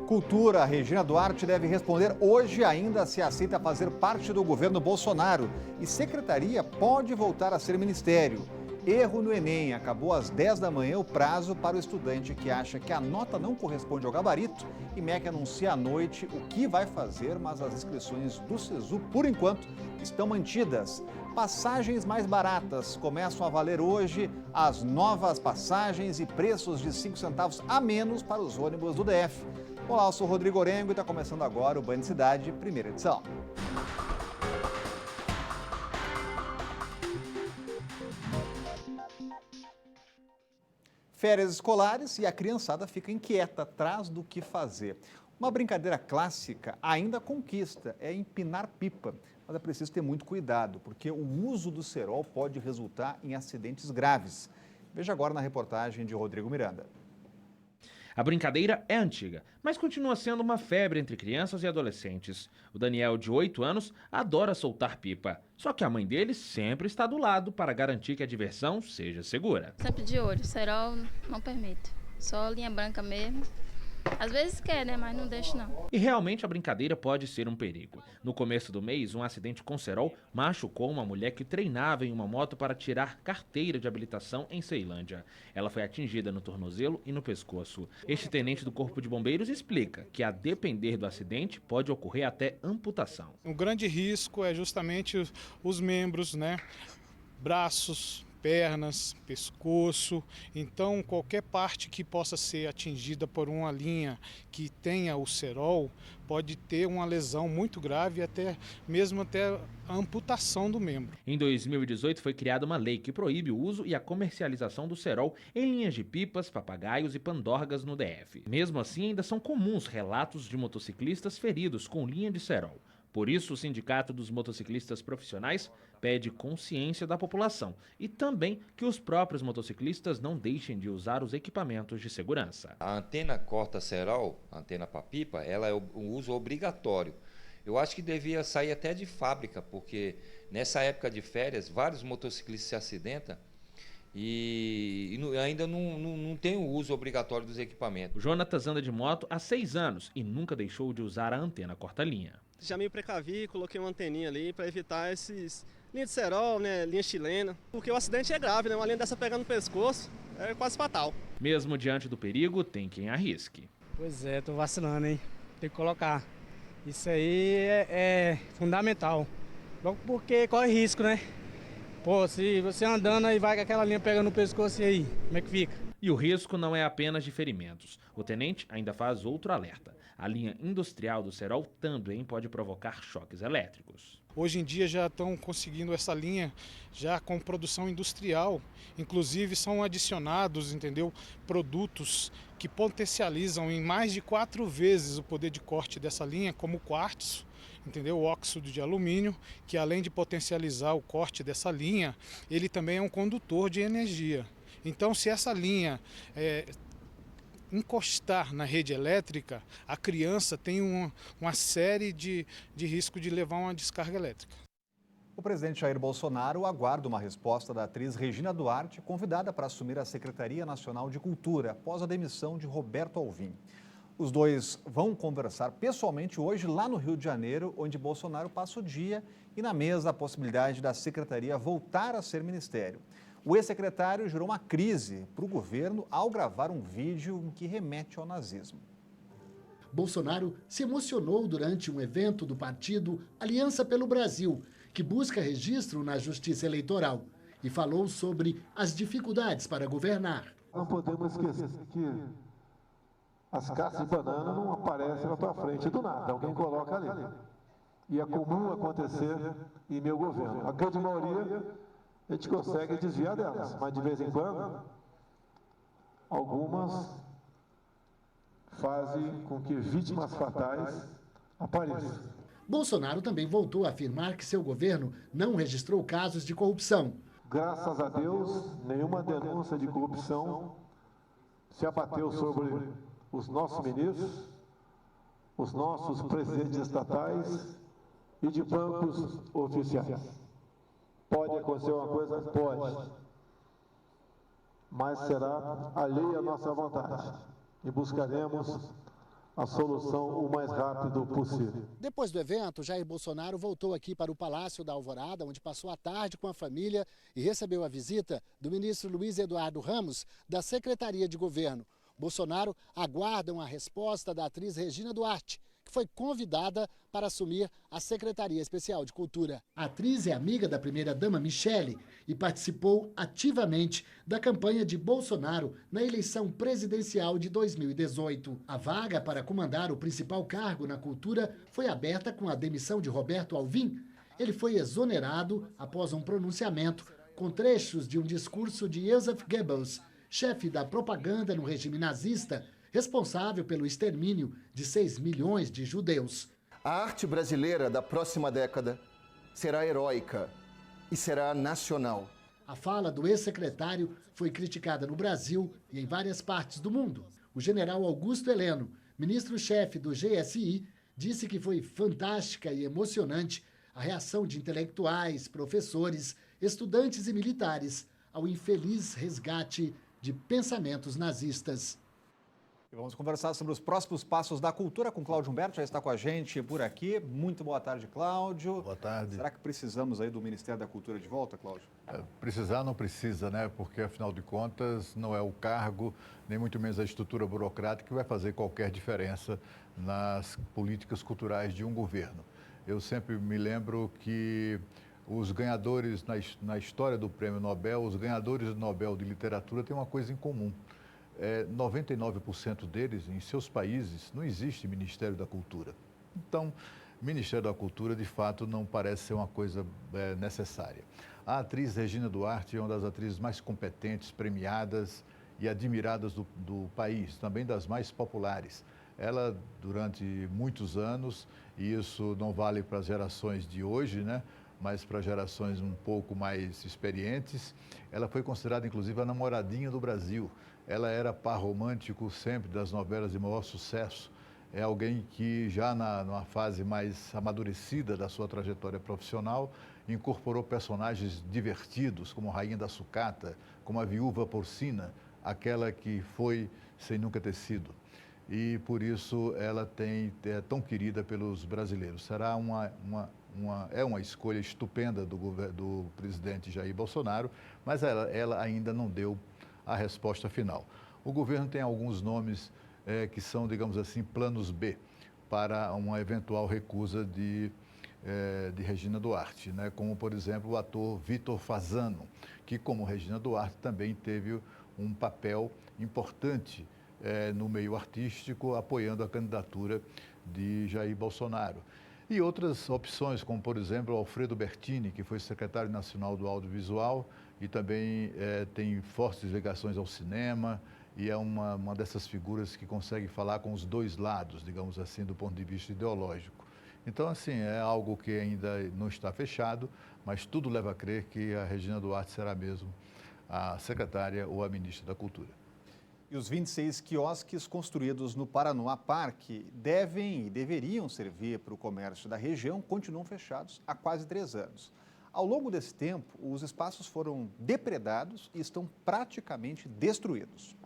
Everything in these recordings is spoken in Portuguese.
Cultura, Regina Duarte deve responder hoje ainda se aceita fazer parte do governo Bolsonaro. E secretaria pode voltar a ser ministério. Erro no Enem. Acabou às 10 da manhã o prazo para o estudante que acha que a nota não corresponde ao gabarito. E MEC anuncia à noite o que vai fazer, mas as inscrições do SISU, por enquanto, estão mantidas. Passagens mais baratas começam a valer hoje. As novas passagens e preços de 5 centavos a menos para os ônibus do DF. Olá, eu sou Rodrigo Orengo e está começando agora o Band Cidade, primeira edição. Férias escolares e a criançada fica inquieta atrás do que fazer. Uma brincadeira clássica ainda conquista, é empinar pipa. Mas é preciso ter muito cuidado, porque o uso do cerol pode resultar em acidentes graves. Veja agora na reportagem de Rodrigo Miranda. A brincadeira é antiga, mas continua sendo uma febre entre crianças e adolescentes. O Daniel, de 8 anos, adora soltar pipa. Só que a mãe dele sempre está do lado para garantir que a diversão seja segura. Sempre de olho, cerol não permite. Só linha branca mesmo. Às vezes quer, né? Mas não deixa não. E realmente a brincadeira pode ser um perigo. No começo do mês, um acidente com cerol machucou uma mulher que treinava em uma moto para tirar carteira de habilitação em Ceilândia. Ela foi atingida no tornozelo e no pescoço. Este tenente do Corpo de Bombeiros explica que, a depender do acidente, pode ocorrer até amputação. O grande risco é justamente os membros, né? Braços, pernas, pescoço. Então, qualquer parte que possa ser atingida por uma linha que tenha o cerol pode ter uma lesão muito grave, até a amputação do membro. Em 2018 foi criada uma lei que proíbe o uso e a comercialização do cerol em linhas de pipas, papagaios e pandorgas no DF. Mesmo assim, ainda são comuns relatos de motociclistas feridos com linha de cerol. Por isso, o Sindicato dos Motociclistas Profissionais pede consciência da população e também que os próprios motociclistas não deixem de usar os equipamentos de segurança. A antena corta-cerol, a antena para pipa, ela é o uso obrigatório. Eu acho que devia sair até de fábrica, porque nessa época de férias, vários motociclistas se acidentam e ainda não tem o uso obrigatório dos equipamentos. O Jonatas anda de moto há 6 anos e nunca deixou de usar a antena corta-linha. Já me precavi, coloquei uma anteninha ali para evitar esses linha de cerol, né, linha chilena, porque o acidente é grave, né, uma linha dessa pegando no pescoço é quase fatal. Mesmo diante do perigo, tem quem arrisque. Pois é, tô vacilando, hein, tem que colocar. Isso aí é fundamental, logo porque corre risco, né? Pô, se você andando aí vai com aquela linha pegando no pescoço e aí, como é que fica? E o risco não é apenas de ferimentos. O tenente ainda faz outro alerta. A linha industrial do cerol também pode provocar choques elétricos. Hoje em dia já estão conseguindo essa linha já com produção industrial. Inclusive são adicionados, entendeu, produtos que potencializam em mais de 4 vezes o poder de corte dessa linha, como o quartzo, entendeu? O óxido de alumínio, que além de potencializar o corte dessa linha, ele também é um condutor de energia. Então, se essa linha encostar na rede elétrica, a criança tem uma série de risco de levar uma descarga elétrica. O presidente Jair Bolsonaro aguarda uma resposta da atriz Regina Duarte, convidada para assumir a Secretaria Nacional de Cultura após a demissão de Roberto Alvim. Os dois vão conversar pessoalmente hoje lá no Rio de Janeiro, onde Bolsonaro passa o dia, e na mesa a possibilidade da secretaria voltar a ser ministério. O ex-secretário gerou uma crise para o governo ao gravar um vídeo que remete ao nazismo. Bolsonaro se emocionou durante um evento do partido Aliança pelo Brasil, que busca registro na Justiça Eleitoral, e falou sobre as dificuldades para governar. Não podemos esquecer que as cascas de banana não aparecem na tua frente do nada, alguém coloca ali. E é comum acontecer em meu governo. A grande maioria a gente consegue desviar delas, mas de vez em quando, algumas fazem com que vítimas fatais apareçam. Bolsonaro também voltou a afirmar que seu governo não registrou casos de corrupção. Graças a Deus, nenhuma denúncia de corrupção se abateu sobre os nossos ministros, os nossos presidentes estatais e de bancos oficiais. Pode acontecer uma coisa? Pode. Mas será alheia à nossa vontade. E buscaremos a solução o mais rápido possível. Depois do evento, Jair Bolsonaro voltou aqui para o Palácio da Alvorada, onde passou a tarde com a família e recebeu a visita do ministro Luiz Eduardo Ramos, da Secretaria de Governo. Bolsonaro aguarda uma resposta da atriz Regina Duarte, que foi convidada para assumir a Secretaria Especial de Cultura. A atriz é amiga da primeira-dama Michele e participou ativamente da campanha de Bolsonaro na eleição presidencial de 2018. A vaga para comandar o principal cargo na cultura foi aberta com a demissão de Roberto Alvim. Ele foi exonerado após um pronunciamento com trechos de um discurso de Joseph Goebbels, chefe da propaganda no regime nazista, responsável pelo extermínio de 6 milhões de judeus. A arte brasileira da próxima década será heróica e será nacional. A fala do ex-secretário foi criticada no Brasil e em várias partes do mundo. O general Augusto Heleno, ministro-chefe do GSI, disse que foi fantástica e emocionante a reação de intelectuais, professores, estudantes e militares ao infeliz resgate de pensamentos nazistas. E vamos conversar sobre os próximos passos da cultura com Cláudio Humberto, já está com a gente por aqui. Muito boa tarde, Cláudio. Boa tarde. Será que precisamos aí do Ministério da Cultura de volta, Cláudio? Precisar não precisa, né? Porque, afinal de contas, não é o cargo, nem muito menos a estrutura burocrática que vai fazer qualquer diferença nas políticas culturais de um governo. Eu sempre me lembro que os ganhadores, na história do Prêmio Nobel, os ganhadores do Nobel de Literatura têm uma coisa em comum. 99% deles, em seus países, não existe Ministério da Cultura. Então, Ministério da Cultura, de fato, não parece ser uma coisa necessária. A atriz Regina Duarte é uma das atrizes mais competentes, premiadas e admiradas do país, também das mais populares. Ela, durante muitos anos, e isso não vale para as gerações de hoje, né? Mas para gerações um pouco mais experientes, ela foi considerada, inclusive, a namoradinha do Brasil. Ela era par romântico sempre das novelas de maior sucesso. É alguém que já numa fase mais amadurecida da sua trajetória profissional, incorporou personagens divertidos, como a Rainha da Sucata, como a Viúva Porcina, aquela que foi sem nunca ter sido. E por isso ela é tão querida pelos brasileiros. Será uma escolha estupenda do presidente Jair Bolsonaro, mas ela ainda não deu a resposta final. O governo tem alguns nomes que são, digamos assim, planos B para uma eventual recusa de Regina Duarte, né? Como, por exemplo, o ator Vitor Fasano, que, como Regina Duarte, também teve um papel importante no meio artístico, apoiando a candidatura de Jair Bolsonaro. E outras opções, como, por exemplo, Alfredo Bertini, que foi secretário nacional do audiovisual e também tem fortes ligações ao cinema e é uma dessas figuras que consegue falar com os dois lados, digamos assim, do ponto de vista ideológico. Então, assim, é algo que ainda não está fechado, mas tudo leva a crer que a Regina Duarte será mesmo a secretária ou a ministra da Cultura. E os 26 quiosques construídos no Paranoá Parque devem e deveriam servir para o comércio da região, continuam fechados há quase 3 anos. Ao longo desse tempo, os espaços foram depredados e estão praticamente destruídos.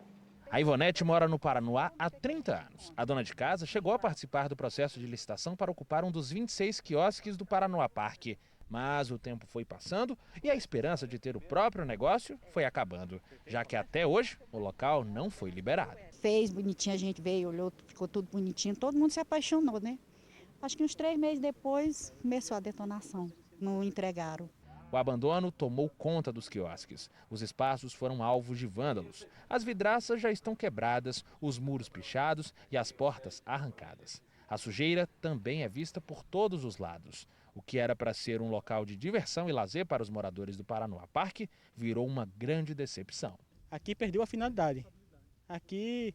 A Ivonete mora no Paranoá há 30 anos. A dona de casa chegou a participar do processo de licitação para ocupar um dos 26 quiosques do Paranoá Parque. Mas o tempo foi passando e a esperança de ter o próprio negócio foi acabando, já que até hoje o local não foi liberado. Fez bonitinho, a gente veio, olhou, ficou tudo bonitinho, todo mundo se apaixonou, né? Acho que uns 3 meses depois começou a detonação, não entregaram. O abandono tomou conta dos quiosques. Os espaços foram alvos de vândalos. As vidraças já estão quebradas, os muros pichados e as portas arrancadas. A sujeira também é vista por todos os lados. O que era para ser um local de diversão e lazer para os moradores do Paranoá Parque virou uma grande decepção. Aqui perdeu a finalidade. Aqui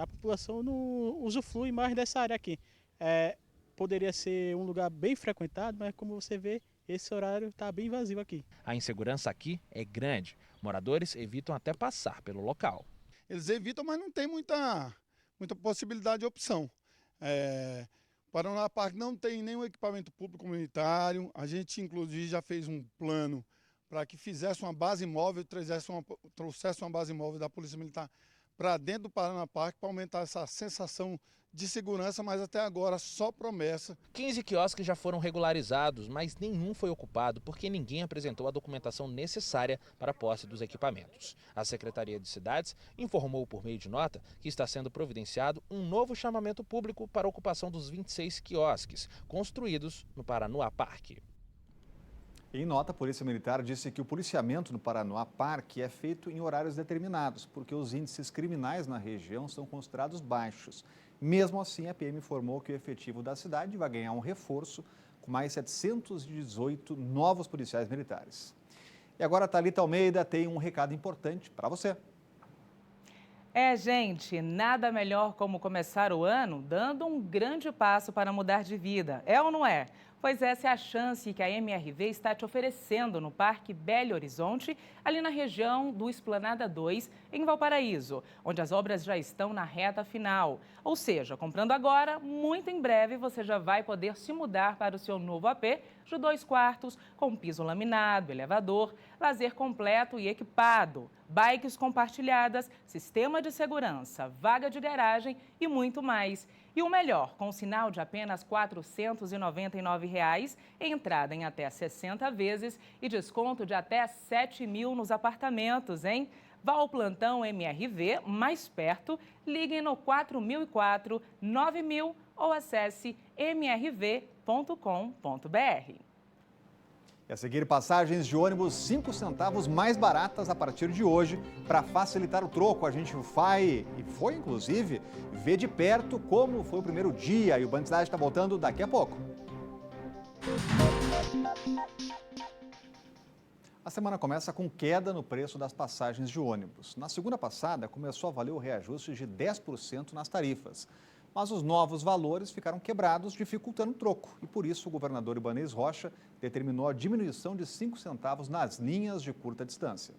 a população não usufrui mais dessa área aqui. Poderia ser um lugar bem frequentado, mas como você vê, esse horário está bem vazio aqui. A insegurança aqui é grande. Moradores evitam até passar pelo local. Eles evitam, mas não tem muita possibilidade de opção. O Paranoá Parque não tem nenhum equipamento público comunitário. A gente, inclusive, já fez um plano para que fizesse uma base móvel, trouxesse uma base móvel da Polícia Militar para dentro do Paraná Park para aumentar essa sensação de segurança, mas até agora só promessa. 15 quiosques já foram regularizados, mas nenhum foi ocupado porque ninguém apresentou a documentação necessária para a posse dos equipamentos. A Secretaria de Cidades informou por meio de nota que está sendo providenciado um novo chamamento público para a ocupação dos 26 quiosques construídos no Paranoá Park. Em nota, a Polícia Militar disse que o policiamento no Paranoá Park é feito em horários determinados, porque os índices criminais na região são considerados baixos. Mesmo assim, a PM informou que o efetivo da cidade vai ganhar um reforço com mais 718 novos policiais militares. E agora a Thalita Almeida tem um recado importante para você. Gente, nada melhor como começar o ano dando um grande passo para mudar de vida. É ou não é? Pois essa é a chance que a MRV está te oferecendo no Parque Belo Horizonte, ali na região do Esplanada 2, em Valparaíso, onde as obras já estão na reta final. Ou seja, comprando agora, muito em breve você já vai poder se mudar para o seu novo AP de 2 quartos, com piso laminado, elevador, lazer completo e equipado, bikes compartilhadas, sistema de segurança, vaga de garagem e muito mais. E o melhor, com sinal de apenas R$ 499, entrada em até 60 vezes e desconto de até 7 mil nos apartamentos, hein? Vá ao plantão MRV mais perto, ligue no 4004-9000 ou acesse mrv.com.br. E a seguir, passagens de ônibus 5 centavos mais baratas a partir de hoje. Para facilitar o troco, a gente foi inclusive, ver de perto como foi o primeiro dia. E o Band Cidade está voltando daqui a pouco. A semana começa com queda no preço das passagens de ônibus. Na segunda passada, começou a valer o reajuste de 10% nas tarifas. Mas os novos valores ficaram quebrados, dificultando o troco. E por isso o governador Ibanez Rocha determinou a diminuição de 5 centavos nas linhas de curta distância.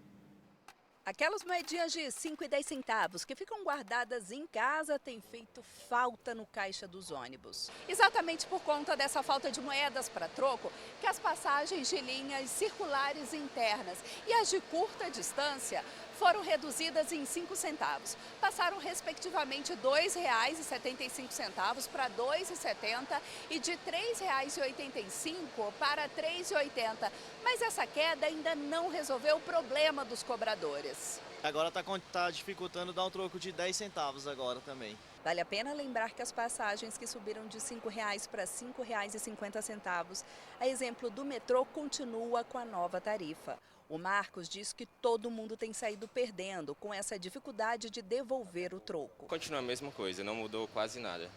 Aquelas moedinhas de 5 e 10 centavos que ficam guardadas em casa têm feito falta no caixa dos ônibus. Exatamente por conta dessa falta de moedas para troco que as passagens de linhas circulares internas e as de curta distância foram reduzidas em 5 centavos. Passaram respectivamente R$ 2,75 para R$ 2,70 e de R$ 3,85 para R$ 3,80. Mas essa queda ainda não resolveu o problema dos cobradores. Agora tá dificultando dar um troco de 10 centavos agora também. Vale a pena lembrar que as passagens que subiram de R$ 5,00 para R$ 5,50, a exemplo do metrô, continua com a nova tarifa. O Marcos diz que todo mundo tem saído perdendo com essa dificuldade de devolver o troco. Continua a mesma coisa, não mudou quase nada.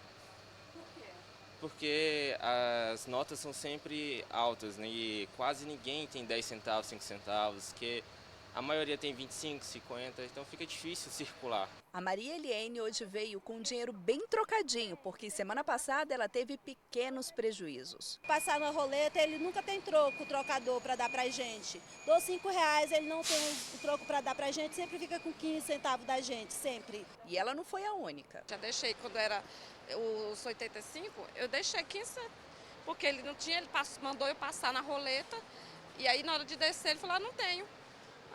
Por quê? Porque as notas são sempre altas, né? E quase ninguém tem 10 centavos, 5 centavos, que a maioria tem 25, 50, então fica difícil circular. A Maria Eliane hoje veio com dinheiro bem trocadinho, porque semana passada ela teve pequenos prejuízos. Passar na roleta, ele nunca tem troco, trocador para dar pra gente. Dou R$5, ele não tem o troco para dar pra gente, sempre fica com 15 centavos da gente, sempre. E ela não foi a única. Já deixei, quando era os 85, eu deixei 15, porque ele não tinha, ele mandou eu passar na roleta, e aí na hora de descer ele falou, não tenho.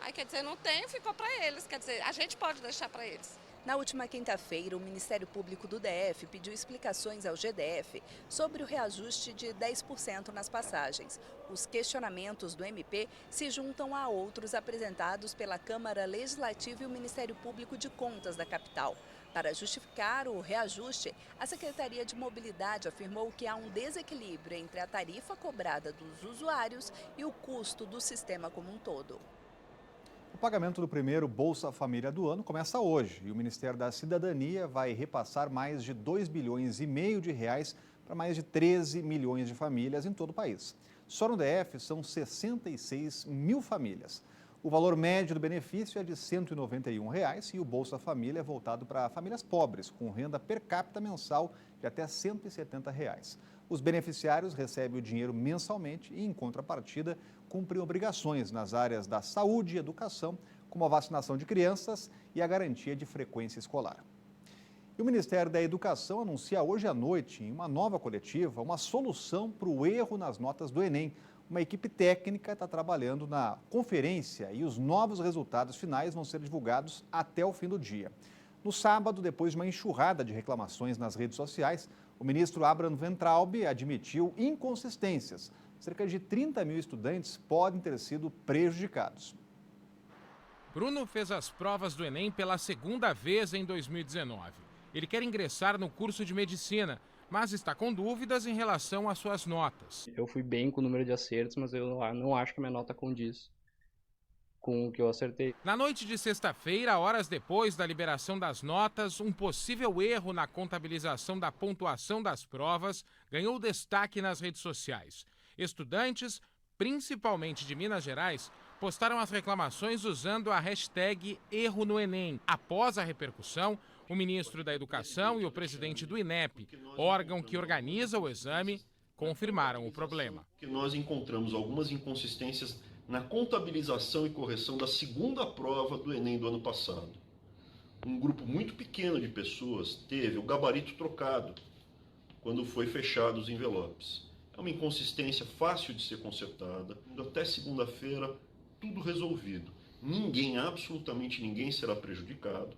Aí, quer dizer, não tem, ficou para eles. Quer dizer, a gente pode deixar para eles. Na última quinta-feira, o Ministério Público do DF pediu explicações ao GDF sobre o reajuste de 10% nas passagens. Os questionamentos do MP se juntam a outros apresentados pela Câmara Legislativa e o Ministério Público de Contas da capital. Para justificar o reajuste, a Secretaria de Mobilidade afirmou que há um desequilíbrio entre a tarifa cobrada dos usuários e o custo do sistema como um todo. O pagamento do primeiro Bolsa Família do ano começa hoje e o Ministério da Cidadania vai repassar mais de 2,5 bilhões de reais para mais de 13 milhões de famílias em todo o país. Só no DF são 66 mil famílias. O valor médio do benefício é de R$ 191 reais, e o Bolsa Família é voltado para famílias pobres, com renda per capita mensal de até R$ 170 reais. Os beneficiários recebem o dinheiro mensalmente e, em contrapartida, cumprem obrigações nas áreas da saúde e educação, como a vacinação de crianças e a garantia de frequência escolar. E o Ministério da Educação anuncia hoje à noite, em uma nova coletiva, uma solução para o erro nas notas do Enem. Uma equipe técnica está trabalhando na conferência e os novos resultados finais vão ser divulgados até o fim do dia. No sábado, depois de uma enxurrada de reclamações nas redes sociais, o ministro Abraham Weintraub admitiu inconsistências. Cerca de 30 mil estudantes podem ter sido prejudicados. Bruno fez as provas do Enem pela segunda vez em 2019. Ele quer ingressar no curso de medicina, mas está com dúvidas em relação às suas notas. Eu fui bem com o número de acertos, mas eu não acho que a minha nota condiz com o que eu acertei. Na noite de sexta-feira, horas depois da liberação das notas, um possível erro na contabilização da pontuação das provas ganhou destaque nas redes sociais. Estudantes, principalmente de Minas Gerais, postaram as reclamações usando a hashtag Erro no Enem. Após a repercussão, o ministro da Educação e o presidente do INEP, órgão que organiza o exame, confirmaram o problema. Que nós encontramos algumas inconsistências na contabilização e correção da segunda prova do Enem do ano passado. Um grupo muito pequeno de pessoas teve o gabarito trocado quando foi fechado os envelopes. É uma inconsistência fácil de ser consertada. Até segunda-feira, tudo resolvido. Ninguém, absolutamente ninguém, será prejudicado.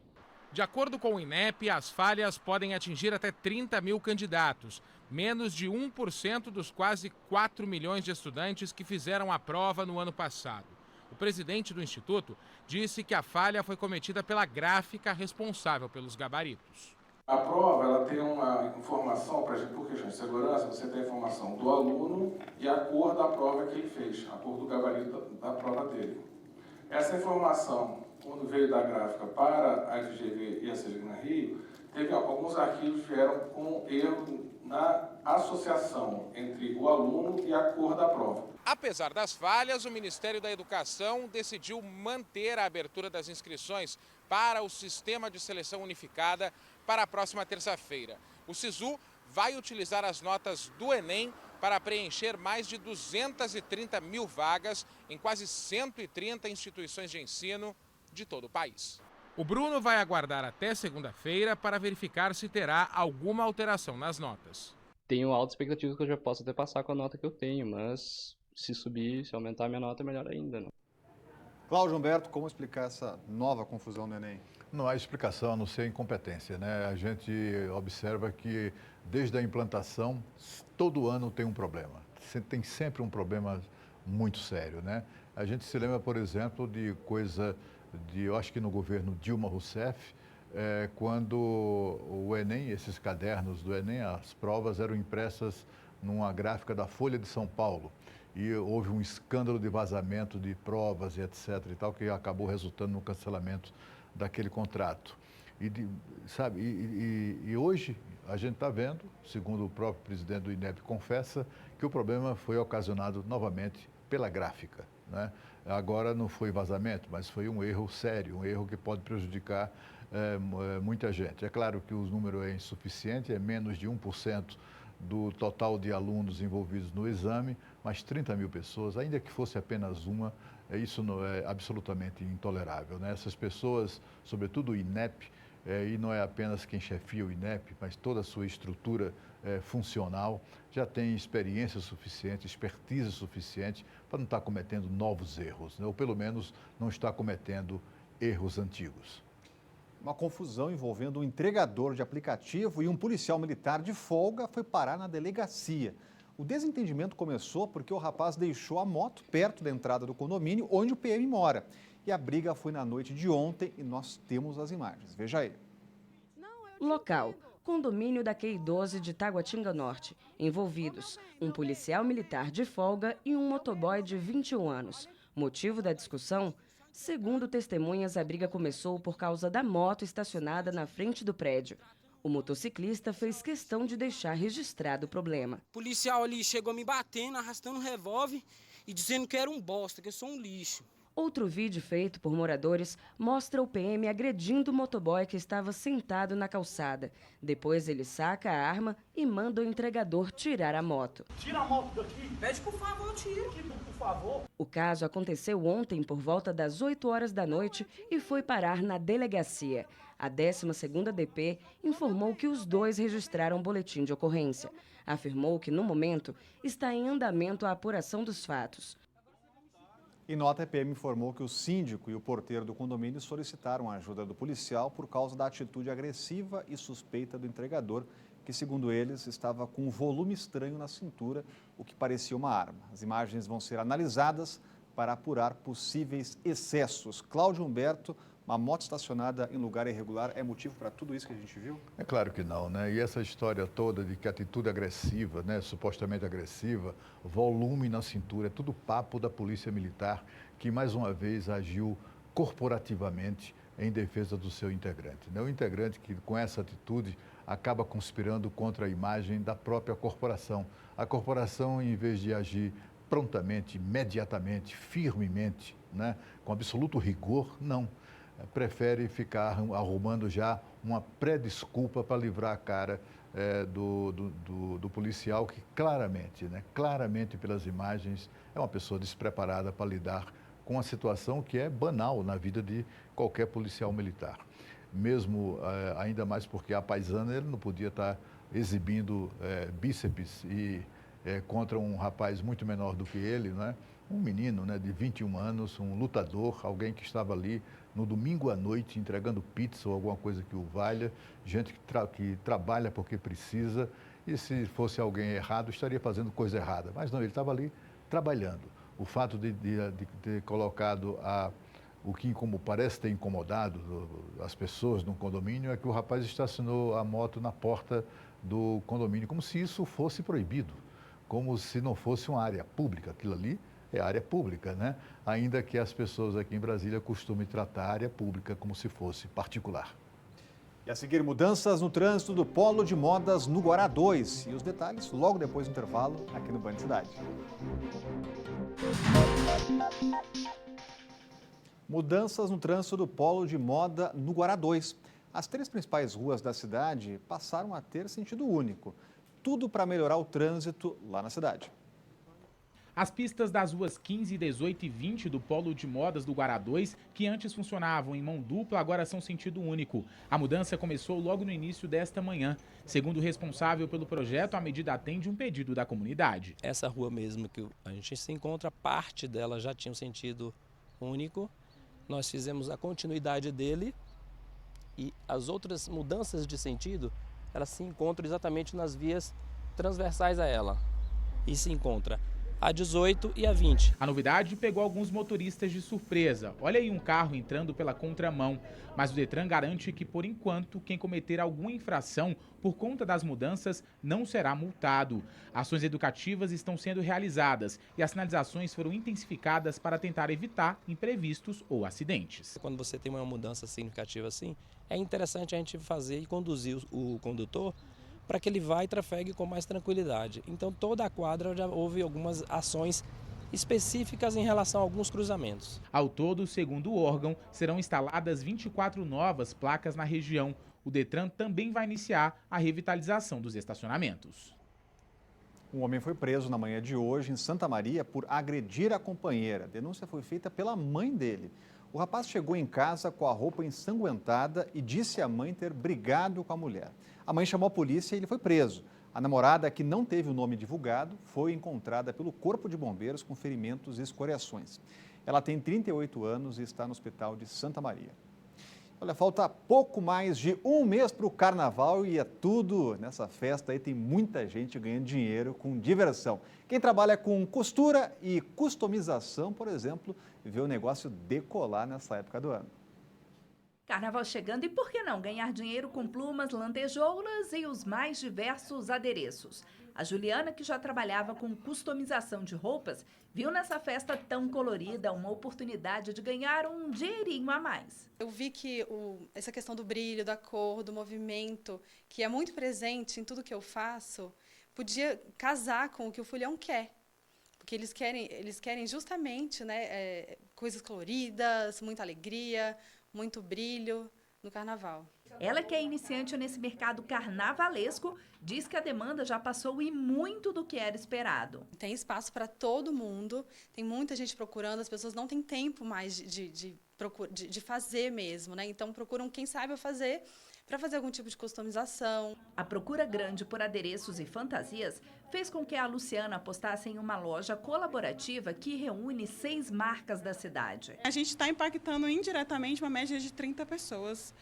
De acordo com o INEP, as falhas podem atingir até 30 mil candidatos, menos de 1% dos quase 4 milhões de estudantes que fizeram a prova no ano passado. O presidente do Instituto disse que a falha foi cometida pela gráfica responsável pelos gabaritos. A prova ela tem uma informação, por questão de segurança, você tem a informação do aluno e a cor da prova que ele fez, a cor do gabarito da prova dele. Essa informação, quando veio da gráfica para a FGV e a Sergina Rio, teve alguns arquivos que vieram com erro na associação entre o aluno e a cor da prova. Apesar das falhas, o Ministério da Educação decidiu manter a abertura das inscrições para o Sistema de Seleção Unificada para a próxima terça-feira. O SISU vai utilizar as notas do Enem para preencher mais de 230 mil vagas em quase 130 instituições de ensino de todo o país. O Bruno vai aguardar até segunda-feira para verificar se terá alguma alteração nas notas. Tenho alta expectativa que eu já possa até passar com a nota que eu tenho, mas se subir, se aumentar a minha nota, é melhor ainda, né? Cláudio Humberto, como explicar essa nova confusão no Enem? Não há explicação a não ser incompetência, né? A gente observa que desde a implantação, todo ano tem um problema. Tem sempre um problema muito sério, né? A gente se lembra, por exemplo, de eu acho que no governo Dilma Rousseff, quando o Enem, esses cadernos do Enem, as provas eram impressas numa gráfica da Folha de São Paulo. E houve um escândalo de vazamento de provas e etc. e tal, que acabou resultando no cancelamento daquele contrato. E hoje a gente está vendo, segundo o próprio presidente do INEP confessa, que o problema foi ocasionado novamente pela gráfica, né? Agora não foi vazamento, mas foi um erro sério, um erro que pode prejudicar muita gente. É claro que o número é insuficiente, é menos de 1% do total de alunos envolvidos no exame, mas 30 mil pessoas, ainda que fosse apenas uma, isso não é absolutamente intolerável, né? Essas pessoas, sobretudo o INEP, e não é apenas quem chefia o INEP, mas toda a sua estrutura funcional, já tem experiência suficiente, expertise suficiente para não estar cometendo novos erros, né? Ou pelo menos não estar cometendo erros antigos. Uma confusão envolvendo um entregador de aplicativo e um policial militar de folga foi parar na delegacia. O desentendimento começou porque o rapaz deixou a moto perto da entrada do condomínio onde o PM mora. E a briga foi na noite de ontem e nós temos as imagens. Veja aí. Local: condomínio da QI 12 de Taguatinga Norte. Envolvidos: um policial militar de folga e um motoboy de 21 anos. Motivo da discussão? Segundo testemunhas, a briga começou por causa da moto estacionada na frente do prédio. O motociclista fez questão de deixar registrado o problema. O policial ali chegou me batendo, arrastando um revólver e dizendo que era um bosta, que eu sou um lixo. Outro vídeo feito por moradores mostra o PM agredindo o motoboy que estava sentado na calçada. Depois ele saca a arma e manda o entregador tirar a moto. Tira a moto daqui. Pede por favor, tira. Por favor. O caso aconteceu ontem por volta das 8 horas da noite e foi parar na delegacia. A 12ª DP informou que os dois registraram boletim de ocorrência. Afirmou que, no momento, está em andamento a apuração dos fatos. Em nota, a PM informou que o síndico e o porteiro do condomínio solicitaram a ajuda do policial por causa da atitude agressiva e suspeita do entregador, que, segundo eles, estava com um volume estranho na cintura, o que parecia uma arma. As imagens vão ser analisadas para apurar possíveis excessos. Cláudio Humberto, uma moto estacionada em lugar irregular é motivo para tudo isso que a gente viu? É claro que não, né? E essa história toda de que atitude agressiva, né, supostamente agressiva, volume na cintura, é tudo papo da Polícia Militar, que mais uma vez agiu corporativamente em defesa do seu integrante, né? O integrante que com essa atitude acaba conspirando contra a imagem da própria corporação. A corporação, em vez de agir prontamente, imediatamente, firmemente, né, com absoluto rigor, não. Prefere ficar arrumando já uma pré-desculpa para livrar a cara do policial que claramente, né, claramente pelas imagens, é uma pessoa despreparada para lidar com uma situação que é banal na vida de qualquer policial militar. Mesmo, ainda mais porque a paisana, ele não podia estar exibindo bíceps contra um rapaz muito menor do que ele, né? Um menino, né, de 21 anos, um lutador, alguém que estava ali no domingo à noite entregando pizza ou alguma coisa que o valha, gente que trabalha porque precisa, e se fosse alguém errado, estaria fazendo coisa errada. Mas não, ele estava ali trabalhando. O fato de ter colocado o que parece ter incomodado as pessoas no condomínio é que o rapaz estacionou a moto na porta do condomínio, como se isso fosse proibido, como se não fosse uma área pública. Aquilo ali é área pública, né? Ainda que as pessoas aqui em Brasília costumem tratar a área pública como se fosse particular. E a seguir, mudanças no trânsito do Polo de Modas no Guará 2. E os detalhes logo depois do intervalo aqui no Band Cidade. Mudanças no trânsito do Polo de Moda no Guará 2. As 3 principais ruas da cidade passaram a ter sentido único. Tudo para melhorar o trânsito lá na cidade. As pistas das ruas 15, 18 e 20 do Polo de Modas do Guará 2, que antes funcionavam em mão dupla, agora são sentido único. A mudança começou logo no início desta manhã. Segundo o responsável pelo projeto, a medida atende um pedido da comunidade. Essa rua mesmo que a gente se encontra, parte dela já tinha um sentido único. Nós fizemos a continuidade dele e as outras mudanças de sentido, elas se encontram exatamente nas vias transversais a ela. E se encontra a 18 e a 20. A novidade pegou alguns motoristas de surpresa. Olha aí um carro entrando pela contramão. Mas o Detran garante que, por enquanto, quem cometer alguma infração por conta das mudanças não será multado. Ações educativas estão sendo realizadas e as sinalizações foram intensificadas para tentar evitar imprevistos ou acidentes. Quando você tem uma mudança significativa assim, é interessante a gente fazer e conduzir o condutor para que ele vá e trafegue com mais tranquilidade. Então toda a quadra já houve algumas ações específicas em relação a alguns cruzamentos. Ao todo, segundo o órgão, serão instaladas 24 novas placas na região. O Detran também vai iniciar a revitalização dos estacionamentos. Um homem foi preso na manhã de hoje em Santa Maria por agredir a companheira. A denúncia foi feita pela mãe dele. O rapaz chegou em casa com a roupa ensanguentada e disse à mãe ter brigado com a mulher. A mãe chamou a polícia e ele foi preso. A namorada, que não teve o nome divulgado, foi encontrada pelo Corpo de Bombeiros com ferimentos e escoriações. Ela tem 38 anos e está no hospital de Santa Maria. Olha, falta pouco mais de um mês para o carnaval e é tudo nessa festa aí, tem muita gente ganhando dinheiro com diversão. Quem trabalha com costura e customização, por exemplo, vê o negócio decolar nessa época do ano. Carnaval chegando e por que não ganhar dinheiro com plumas, lantejoulas e os mais diversos adereços? A Juliana, que já trabalhava com customização de roupas, viu nessa festa tão colorida uma oportunidade de ganhar um dinheirinho a mais. Eu vi que essa questão do brilho, da cor, do movimento, que é muito presente em tudo que eu faço, podia casar com o que o Fulhão quer. Porque eles querem justamente, né, coisas coloridas, muita alegria, muito brilho no carnaval. Ela, que é iniciante nesse mercado carnavalesco, diz que a demanda já passou e muito do que era esperado. Tem espaço para todo mundo, tem muita gente procurando, as pessoas não têm tempo mais de fazer mesmo, né? Então procuram quem saiba fazer para fazer algum tipo de customização. A procura grande por adereços e fantasias fez com que a Luciana apostasse em uma loja colaborativa que reúne 6 marcas da cidade. A gente está impactando indiretamente uma média de 30 pessoas,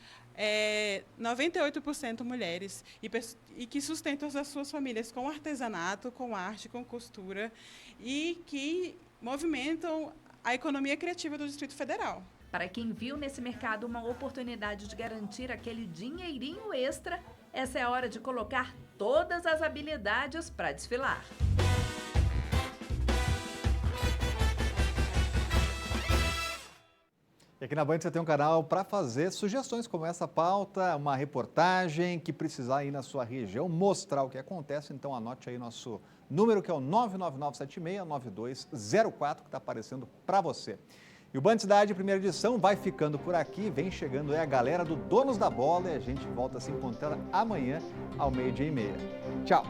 98% mulheres, e que sustentam as suas famílias com artesanato, com arte, com costura, e que movimentam a economia criativa do Distrito Federal. Para quem viu nesse mercado uma oportunidade de garantir aquele dinheirinho extra, essa é a hora de colocar todas as habilidades para desfilar. E aqui na Band você tem um canal para fazer sugestões como essa pauta, uma reportagem que precisar ir na sua região, mostrar o que acontece. Então anote aí nosso número, que é o 999769204, que está aparecendo para você. E o Band Cidade, primeira edição, vai ficando por aqui. Vem chegando aí a galera do Donos da Bola e a gente volta a se encontrar amanhã ao 12:30. Tchau!